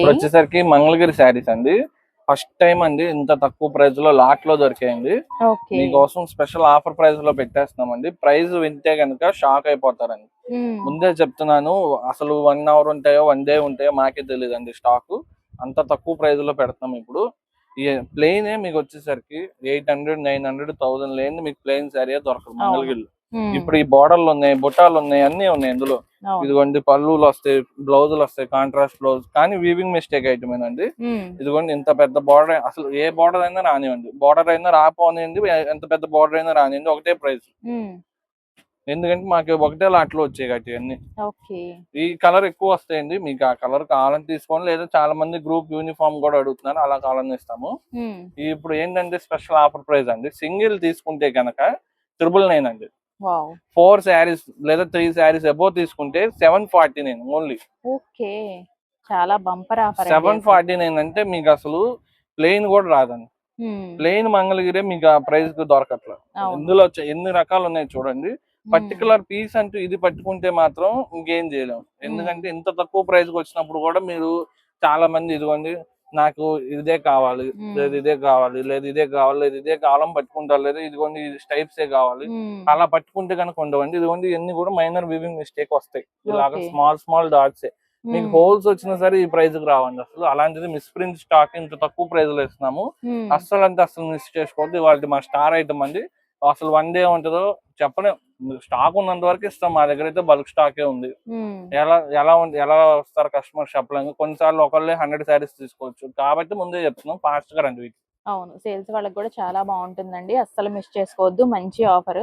ఇప్పుడు వచ్చేసరికి మంగళగిరి శారీస్ అండి. ఫస్ట్ టైం అండి ఇంత తక్కువ ప్రైస్ లో లాట్ లో దొరికాయండి. మీకోసం స్పెషల్ ఆఫర్ ప్రైస్ లో పెట్టేస్తున్నామండి. ప్రైస్ వింటే కనుక షాక్ అయిపోతారండి. ముందే చెప్తున్నాను, అసలు 1 అవర్ ఉంటాయో 1 డే ఉంటాయో మాకే తెలియదండి. స్టాక్ అంత తక్కువ ప్రైస్ లో పెడతాం. ఇప్పుడు ఈ ప్లెయిన్ మీకు వచ్చేసరికి 800, 900, 1000 లేని మీకు ప్లెయిన్ శారీ దొరకదు మంగళగిరిలో. ఇప్పుడు ఈ బోర్డర్లు ఉన్నాయి, బుట్టాలు ఉన్నాయి, అన్ని ఉన్నాయి ఇందులో. ఇదిగోండి పళ్ళులు వస్తాయి, బ్లౌజులు వస్తాయి, కాంట్రాస్ట్ బ్లౌజ్, కానీ వీవింగ్ మిస్టేక్ అయితమేనండి. ఇదిగోండి ఇంత పెద్ద బార్డర్, అసలు ఏ బార్డర్ అయినా రానివ్వండి, బార్డర్ అయినా రాపోనివ్వండి, ఎంత పెద్ద బార్డర్ అయినా రానివ్వండి, ఒకటే ప్రైస్. ఎందుకంటే మాకు ఒకటే లాట్లో వచ్చాయి కాబట్టి అన్ని. ఈ కలర్ ఎక్కువ వస్తాయండి. మీకు ఆ కలర్ కావాలని తీసుకోండి, లేదా చాలా మంది గ్రూప్ యూనిఫామ్ కూడా అడుగుతున్నారు, అలా కావాలని ఇస్తాము. ఇప్పుడు ఏంటంటే స్పెషల్ ఆఫర్ ప్రైస్ అండి. సింగిల్ తీసుకుంటే కనుక 999 అండి. 4 శారీస్ లేదా 3 శారీస్ అబోవ్ తీసుకుంటే 749 ఓన్లీ. చాలా బంపర్ ఆఫర్. 749 అంటే మీకు అసలు ప్లెయిన్ కూడా రాదండి. ప్లెయిన్ మంగళగిరే మీకు ఆ ప్రైస్ కు దొరకట్ల. ఇందులో ఎన్ని రకాలు ఉన్నాయి చూడండి. పర్టికులర్ పీస్ అంటూ ఇది పట్టుకుంటే మాత్రం ఇంకేం చేయలేము. ఎందుకంటే ఇంత తక్కువ ప్రైస్ కి వచ్చినప్పుడు కూడా మీరు చాలా మంది ఇదిగోండి నాకు ఇదే కావాలి, లేదు ఇదే కావాలి, లేదు ఇదే కావాలి, లేదు ఇదే కావాలని పట్టుకుంటారు, లేదు ఇదిగోండి స్టైప్సే కావాలి, అలా పట్టుకుంటే కనుక ఉండవండి. ఇదిగోండి ఇవన్నీ కూడా మైనర్ వీవింగ్ మిస్టేక్ వస్తాయి. ఇలాగా స్మాల్ స్మాల్ డాట్సే. మీకు హోల్స్ వచ్చినా సరే ఈ ప్రైస్ కి రావండి. అసలు అలాంటిది మిస్ ప్రింట్ స్టాక్ ఇంత తక్కువ ప్రైస్ లో ఇస్తున్నాము. అస్సలు అంటే అసలు మిస్ చేసుకోవద్దు. ఇవాళ మా స్టార్ ఐటమ్ అండి. అసలు 1 డే ఉంటుందో చెప్పలేం. స్టాక్ ఉన్నంత వరకు ఇస్తాం. మా దగ్గర అయితే బల్క్ స్టాకే ఉంది. ఎలా వస్తారు కస్టమర్ చెప్పలేము. కొన్నిసార్లు ఒకళ్ళే 100 శారీస్ తీసుకోవచ్చు. కాబట్టి ముందే చెప్తున్నాం, ఫాస్ట్ గా రండి. అవును, సేల్స్ వాళ్ళకి కూడా చాలా బాగుంటుందండి, అస్సలు మిస్ చేసుకోవద్దు. మంచి ఆఫర్.